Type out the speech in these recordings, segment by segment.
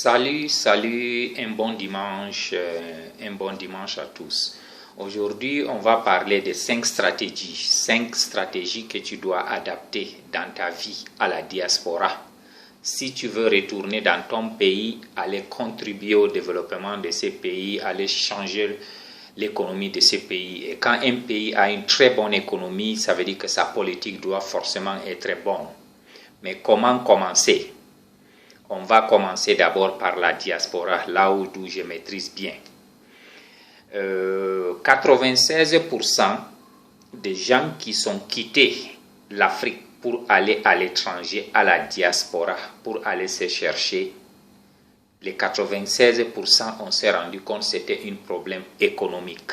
Salut, un bon dimanche à tous. Aujourd'hui, on va parler de 5 stratégies que tu dois adapter dans ta vie à la diaspora. Si tu veux retourner dans ton pays, aller contribuer au développement de ces pays, aller changer l'économie de ces pays. Et quand un pays a une très bonne économie, ça veut dire que sa politique doit forcément être bonne. Mais comment commencer? On va commencer d'abord par la diaspora, là où je maîtrise bien. 96% des gens qui sont quittés l'Afrique pour aller à l'étranger, à la diaspora, pour aller se chercher, les 96%, on s'est rendu compte que c'était un problème économique.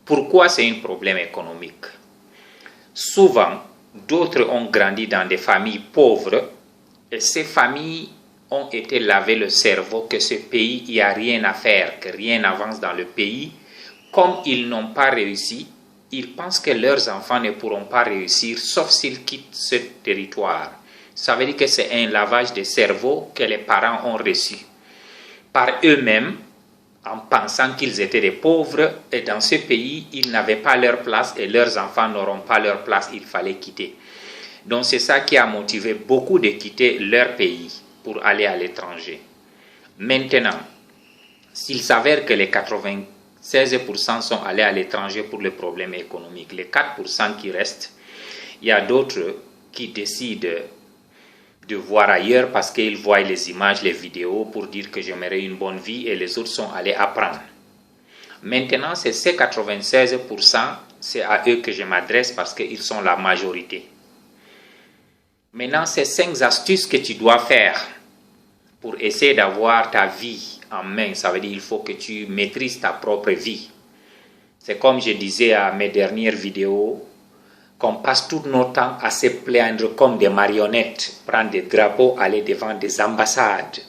Pourquoi c'est un problème économique? Souvent, d'autres ont grandi dans des familles pauvres et ces familles ont été laver le cerveau que ce pays, il n'y a rien à faire, que rien n'avance dans le pays. Comme ils n'ont pas réussi, ils pensent que leurs enfants ne pourront pas réussir, sauf s'ils quittent ce territoire. Ça veut dire que c'est un lavage de cerveau que les parents ont reçu par eux-mêmes, en pensant qu'ils étaient des pauvres, et dans ce pays, ils n'avaient pas leur place et leurs enfants n'auront pas leur place, il fallait quitter. Donc c'est ça qui a motivé beaucoup de quitter leur pays pour aller à l'étranger. Maintenant, s'il s'avère que les 96% sont allés à l'étranger pour le problème économique, les 4% qui restent, il y a d'autres qui décident de voir ailleurs parce qu'ils voient les images, les vidéos pour dire que j'aimerais une bonne vie et les autres sont allés apprendre. Maintenant, c'est ces 96%, c'est à eux que je m'adresse parce qu'ils sont la majorité. Maintenant, c'est 5 astuces que tu dois faire pour essayer d'avoir ta vie en main. Ça veut dire qu'il faut que tu maîtrises ta propre vie. C'est comme je disais à mes dernières vidéos, qu'on passe tout notre temps à se plaindre comme des marionnettes, prendre des drapeaux, aller devant des ambassades.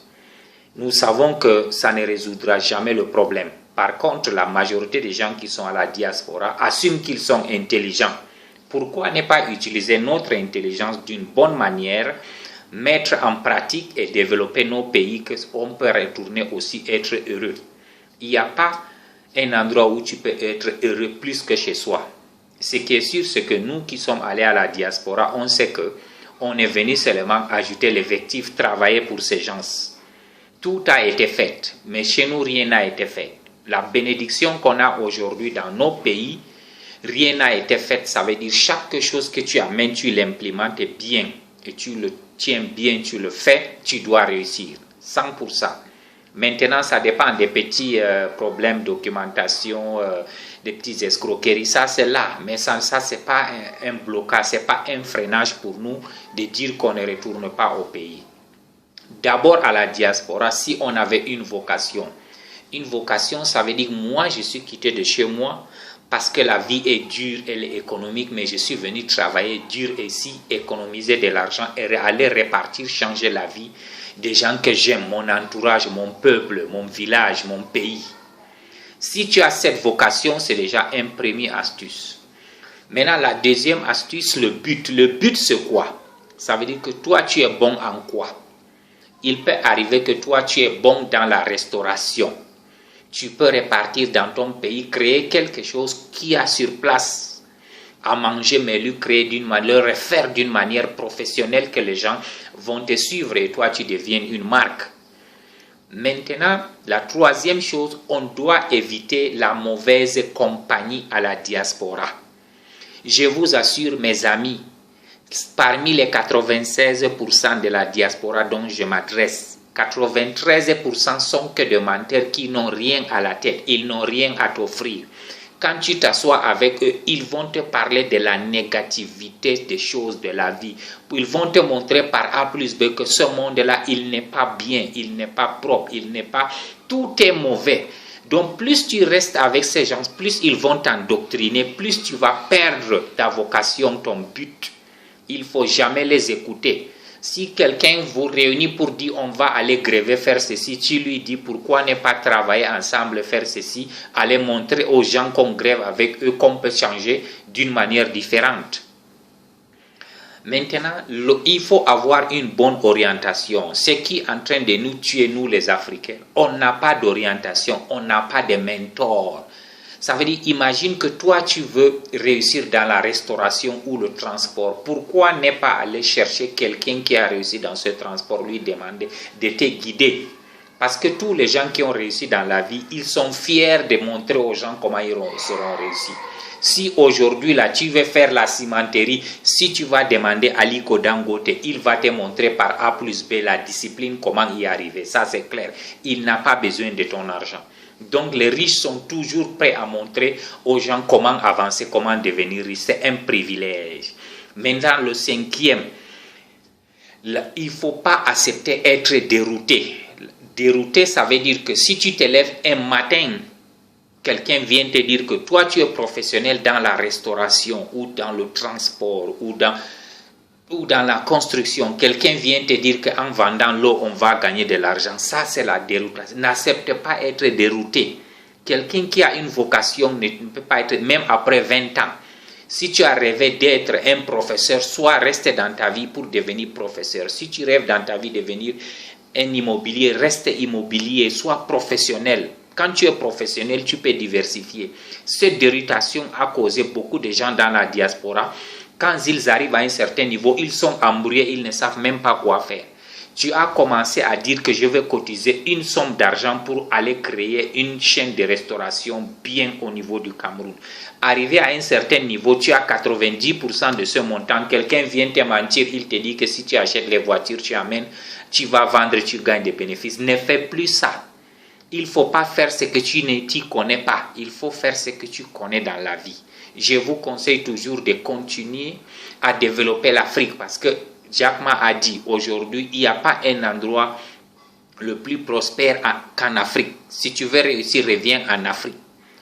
Nous savons que ça ne résoudra jamais le problème. Par contre, la majorité des gens qui sont à la diaspora assument qu'ils sont intelligents. Pourquoi ne pas utiliser notre intelligence d'une bonne manière, mettre en pratique et développer nos pays, qu'on peut retourner aussi être heureux. Il n'y a pas un endroit où tu peux être heureux plus que chez soi. Ce qui est sûr, c'est que nous qui sommes allés à la diaspora, on sait qu'on est venu seulement ajouter l'effectif, travailler pour ces gens. Tout a été fait, mais chez nous, rien n'a été fait. La bénédiction qu'on a aujourd'hui dans nos pays, rien n'a été fait. Ça veut dire chaque chose que tu amènes, tu l'implémentes bien et tu le tiens bien, tu le fais, tu dois réussir. 100%. Maintenant, ça dépend des petits problèmes de documentation, des petites escroqueries. Ça, c'est là. Mais ça c'est pas un blocage, c'est pas un freinage pour nous de dire qu'on ne retourne pas au pays. D'abord, à la diaspora, si on avait une vocation, ça veut dire moi, je suis quitté de chez moi parce que la vie est dure, elle est économique, mais je suis venu travailler dur ici, économiser de l'argent et aller répartir, changer la vie des gens que j'aime, mon entourage, mon peuple, mon village, mon pays. Si tu as cette vocation, c'est déjà une première astuce. Maintenant, la deuxième astuce, le but. Le but, c'est quoi? Ça veut dire que toi, tu es bon en quoi? Il peut arriver que toi, tu es bon dans la restauration. Tu peux repartir dans ton pays, créer quelque chose qui a sur place à manger, mais le créer d'une manière, le faire d'une manière professionnelle que les gens vont te suivre et toi tu deviens une marque. Maintenant, la troisième chose, on doit éviter la mauvaise compagnie à la diaspora. Je vous assure, mes amis, parmi les 96% de la diaspora dont je m'adresse, 93% sont que des menteurs qui n'ont rien à la tête, ils n'ont rien à t'offrir. Quand tu t'assois avec eux, ils vont te parler de la négativité des choses de la vie. Ils vont te montrer par A plus B que ce monde-là, il n'est pas bien, il n'est pas propre, il n'est pas... Tout est mauvais. Donc plus tu restes avec ces gens, plus ils vont t'endoctriner, plus tu vas perdre ta vocation, ton but. Il ne faut jamais les écouter. Si quelqu'un vous réunit pour dire on va aller gréver, faire ceci, tu lui dis pourquoi ne pas travailler ensemble, faire ceci, aller montrer aux gens qu'on grève avec eux qu'on peut changer d'une manière différente. Maintenant, il faut avoir une bonne orientation. Ce qui est en train de nous tuer, nous les Africains, on n'a pas d'orientation, on n'a pas de mentor. Ça veut dire, imagine que toi, tu veux réussir dans la restauration ou le transport. Pourquoi ne pas aller chercher quelqu'un qui a réussi dans ce transport, lui demander de te guider? Parce que tous les gens qui ont réussi dans la vie, ils sont fiers de montrer aux gens comment ils seront réussis. Si aujourd'hui, là, tu veux faire la cimenterie, si tu vas demander à Aliko Dangote, il va te montrer par A plus B la discipline, comment y arriver. Ça, c'est clair. Il n'a pas besoin de ton argent. Donc, les riches sont toujours prêts à montrer aux gens comment avancer, comment devenir riche. C'est un privilège. Maintenant, le cinquième, il ne faut pas accepter d'être dérouté. Dérouté, ça veut dire que si tu te lèves un matin, quelqu'un vient te dire que toi, tu es professionnel dans la restauration ou dans le transport ou dans la construction. Quelqu'un vient te dire qu'en vendant l'eau, on va gagner de l'argent. Ça, c'est la déroutation. N'accepte pas être dérouté. Quelqu'un qui a une vocation ne peut pas être, même après 20 ans. Si tu as rêvé d'être un professeur, soit reste dans ta vie pour devenir professeur. Si tu rêves dans ta vie de devenir un immobilier, reste immobilier, sois professionnel. Quand tu es professionnel, tu peux diversifier. Cette déroutation a causé beaucoup de gens dans la diaspora. Quand ils arrivent à un certain niveau, ils sont embrouillés, ils ne savent même pas quoi faire. Tu as commencé à dire que je vais cotiser une somme d'argent pour aller créer une chaîne de restauration bien au niveau du Cameroun. Arrivé à un certain niveau, tu as 90% de ce montant. Quelqu'un vient te mentir, il te dit que si tu achètes les voitures, tu amènes, tu vas vendre, tu gagnes des bénéfices. Ne fais plus ça. Il ne faut pas faire ce que tu ne connais pas. Il faut faire ce que tu connais dans la vie. Je vous conseille toujours de continuer à développer l'Afrique parce que Jack Ma a dit aujourd'hui, il n'y a pas un endroit le plus prospère qu'en Afrique. Si tu veux réussir, reviens en Afrique.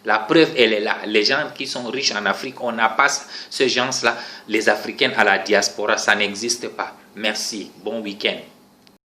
La preuve, elle est là. Les gens qui sont riches en Afrique, on n'a pas ce genre-là. Les Africains à la diaspora, ça n'existe pas. Merci. Bon week-end.